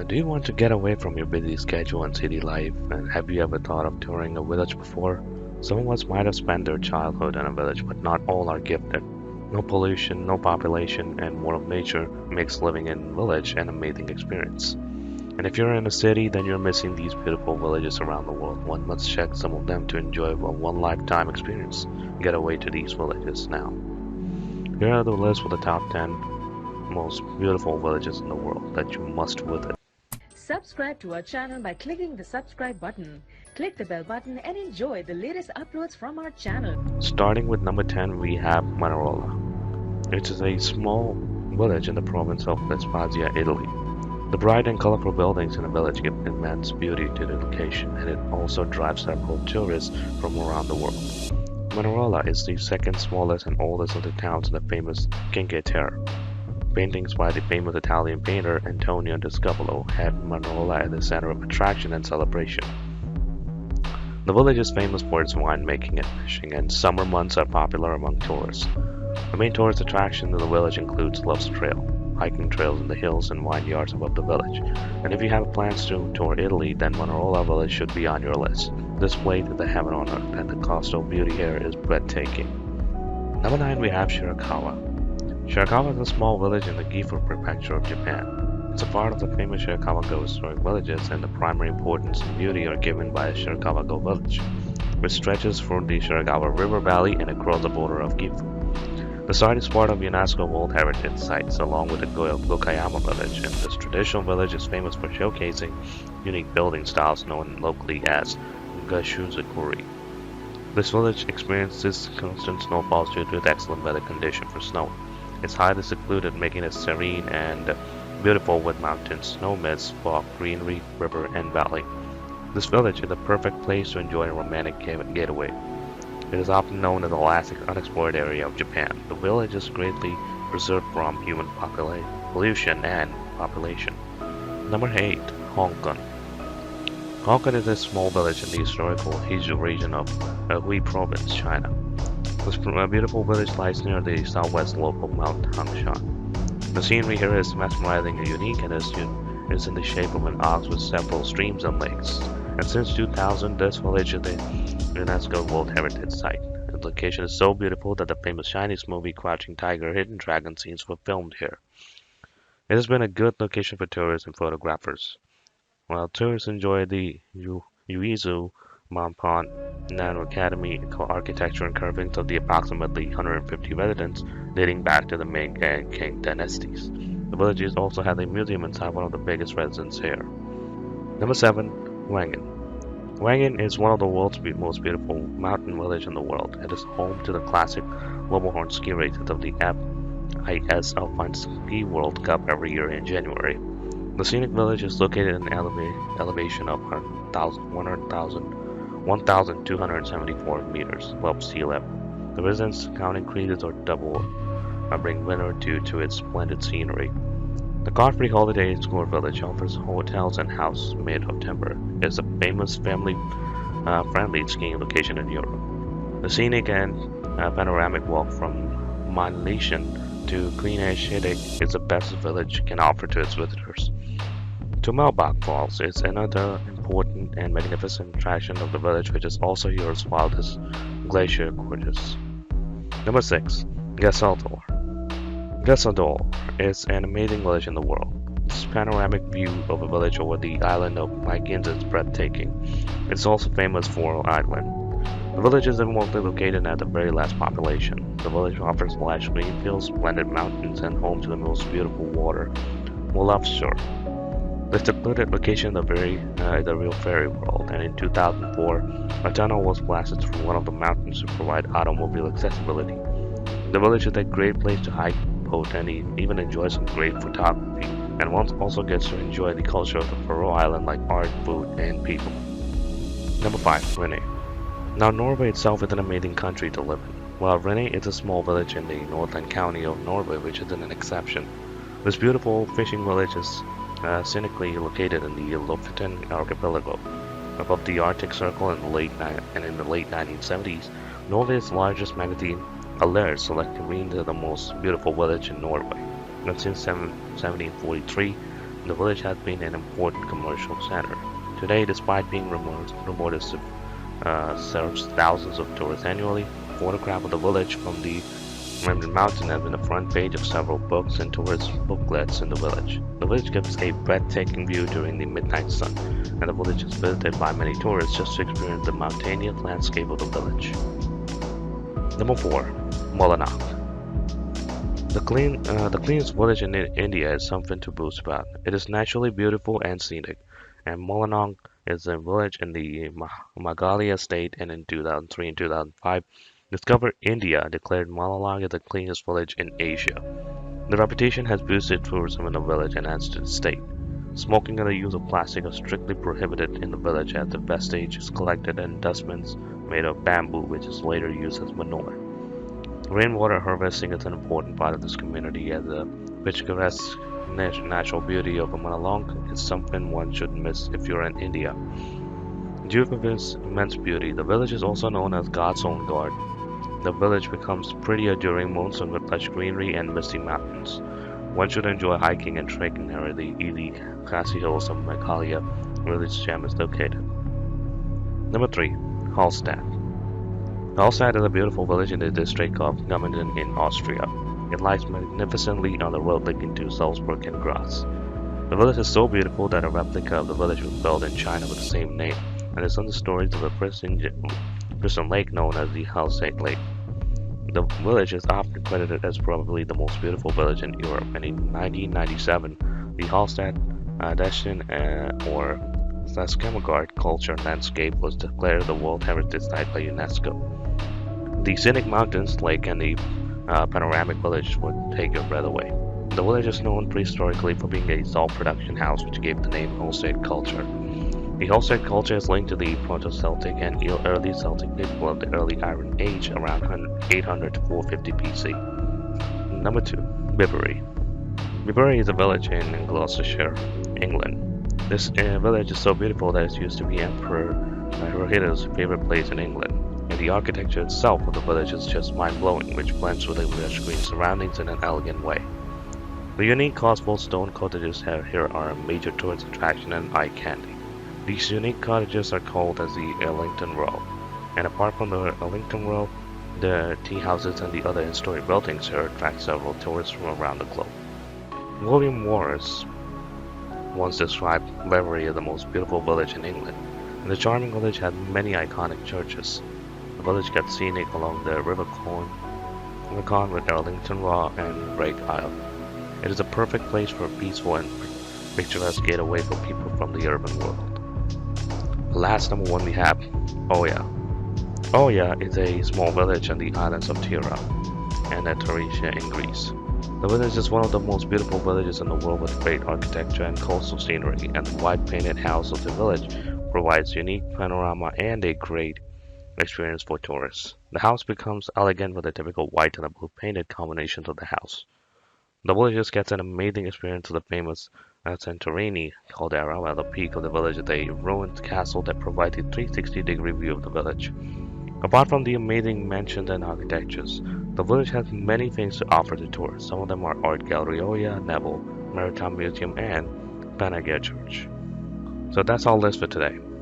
Do you want to get away from your busy schedule and city life? And have you ever thought of touring a village before? Some of us might have spent their childhood in a village, but not all are gifted. No pollution, no population, and more of nature makes living in a village an amazing experience. And if you're in a city, then you're missing these beautiful villages around the world. One must check some of them to enjoy a one-lifetime experience. Get away to these villages now. Here are the list for the top 10 most beautiful villages in the world that you must visit. Subscribe to our channel by clicking the subscribe button. Click the bell button and enjoy the latest uploads from our channel. Starting with number 10, we have Manarola. It is a small village in the province of Spezia, Italy. The bright and colorful buildings in the village give immense beauty to the location, and it also drives several tourists from around the world. Manarola is the second smallest and oldest of the towns in the famous Cinque Terre. Paintings by the famous Italian painter Antonio da Scapolo had Manarola at the center of attraction and celebration. The village is famous for its winemaking and fishing, and summer months are popular among tourists. The main tourist attraction in the village includes Love's Trail, hiking trails in the hills and vineyards above the village. And if you have plans to tour Italy, then Manarola village should be on your list. This place is the heaven on earth, and the coastal beauty here is breathtaking. Number 9, we have Shirakawa. Shirakawa is a small village in the Gifu Prefecture of Japan. It's a part of the famous Shirakawa Go historic villages, and the primary importance and beauty are given by the Shirakawa Go village, which stretches from the Shirakawa River Valley and across the border of Gifu. The site is part of UNESCO World Heritage Sites, along with the Gokayama village, and this traditional village is famous for showcasing unique building styles known locally as Gashuzakuri. This village experiences constant snowfalls due to its excellent weather condition for snow. It's highly secluded, making it serene and beautiful with mountains, snow mist, fog, greenery, river, and valley. This village is a perfect place to enjoy a romantic getaway. It is often known as the last unexplored area of Japan. The village is greatly preserved from human pollution and population. Number 8. Hongcun. Hongcun is a small village in the historical Hizhu region of Hui Province, China. This beautiful village lies near the southwest slope of Mount Hongcun. The scenery here is mesmerizing and unique, and is in the shape of an ox with several streams and lakes. And since 2000, this village is a UNESCO World Heritage Site. The location is so beautiful that the famous Chinese movie Crouching Tiger, Hidden Dragon scenes were filmed here. It has been a good location for tourists and photographers. While tourists enjoy the Yuizu Mampon Nano Academy architecture and carvings of the approximately 150 residents dating back to the Ming and Qing dynasties. The village also has a museum inside one of the biggest residences here. Number 7. Wengen. Wengen is one of the world's most beautiful mountain villages in the world. It is home to the classic Horn ski races of the FIS Alpine Ski World Cup every year in January. The scenic village is located in an elevation of 1,274 meters above sea level. The residents' count increases or double, bring winter due to its splendid scenery. The Godfrey Holiday School Village offers hotels and houses made of timber. It is a famous family-friendly skiing location in Europe. The scenic and panoramic walk from Mannlichen to Kleinheide is the best the village can offer to its visitors. Tumelbach Falls is another important and magnificent attraction of the village, which is also Europe's wildest glacier gorges. Number 6. Gesaltor. Gesaltor is an amazing village in the world. This panoramic view of a village over the island of Mykonos is breathtaking. It's also famous for island. The village is remotely located at the very last population. The village offers lush green fields, splendid mountains, and home to the most beautiful water, Wolofshore. The secluded location is a real fairy world, and in 2004, a tunnel was blasted through one of the mountains to provide automobile accessibility. The village is a great place to hike, boat, and even enjoy some great photography, and one also gets to enjoy the culture of the Faroe Island like art, food, and people. Number 5. Rene. Now, Norway itself is an amazing country to live in, while Rene is a small village in the northern county of Norway, which is an exception. This beautiful fishing village is scenically located in the Lofoten archipelago, above the Arctic Circle in the late 1970s. Norway's largest magazine, Aller, selected Rene as the most beautiful village in Norway. And since 1743, The village has been an important commercial center. Today, despite being remote, it serves thousands of tourists annually. A photograph of the village from the mountain has been the front page of several books and tourist booklets in the village. The village gives a breathtaking view during the midnight sun, and the village is visited by many tourists just to experience the mountainous landscape of the village. Number 4. Molanak. The cleanest village in India is something to boast about. It is naturally beautiful and scenic, and Molanong is a village in the Meghalaya state, and in 2003 and 2005, Discover India declared Molanong as the cleanest village in Asia. The reputation has boosted tourism in the village and adds to the state. Smoking and the use of plastic are strictly prohibited in the village as the vestige is collected in dustbins made of bamboo, which is later used as manure. Rainwater harvesting is an important part of this community, as the picturesque natural beauty of Molanong is something one shouldn't miss if you're in India. Due to its immense beauty, the village is also known as God's own garden. The village becomes prettier during monsoon with lush greenery and misty mountains. One should enjoy hiking and trekking near the easy grassy hills of Meghalaya, where this gem is located. Number 3. Hallstatt. Hallstatt is a beautiful village in the district of Wengen in Austria. It lies magnificently on the road linking to Salzburg and Graz. The village is so beautiful that a replica of the village was built in China with the same name, and is on the stories of a prison lake known as the Hallstatt Lake. The village is often credited as probably the most beautiful village in Europe, and in 1997, the Hallstatt or Saskamaguard culture landscape was declared the World Heritage Site by UNESCO. The scenic mountains, lake, and the panoramic village would take your breath away. The village is known prehistorically for being a salt production house, which gave the name Hallstatt culture. The Hallstatt culture is linked to the Proto-Celtic and early Celtic people of the early Iron Age around 800 to 450 BC. Number 2. Bibury. Bibury is a village in Gloucestershire, England. This village is so beautiful that it used to be Emperor Hirohito's favorite place in England. And the architecture itself of the village is just mind-blowing, which blends with the lush green surroundings in an elegant way. The unique colorful stone cottages here are a major tourist attraction and eye candy. These unique cottages are called as the Ellington Row, and apart from the Ellington Row, the tea houses and the other historic buildings here attract several tourists from around the globe. William Morris once described Bibury as the most beautiful village in England, and the charming village had many iconic churches. The village gets scenic along the River Con with Ellington Row and Drake Isle. It is a perfect place for a peaceful and picturesque getaway for people from the urban world. Last number 1 we have Oya. Oya is a small village on the islands of Tira and Etruria in Greece. The village is one of the most beautiful villages in the world with great architecture and coastal scenery, and the white painted house of the village provides unique panorama and a great experience for tourists. The house becomes elegant with the typical white and the blue painted combinations of the house. The villagers get an amazing experience of the famous Santorini caldera, while the peak of the village is a ruined castle that provides a 360-degree view of the village. Apart from the amazing mansions and architectures, the village has many things to offer to tourists. Some of them are Art Gallery Oya, Neville, Maritime Museum, and Panagia Church. So that's all this for today.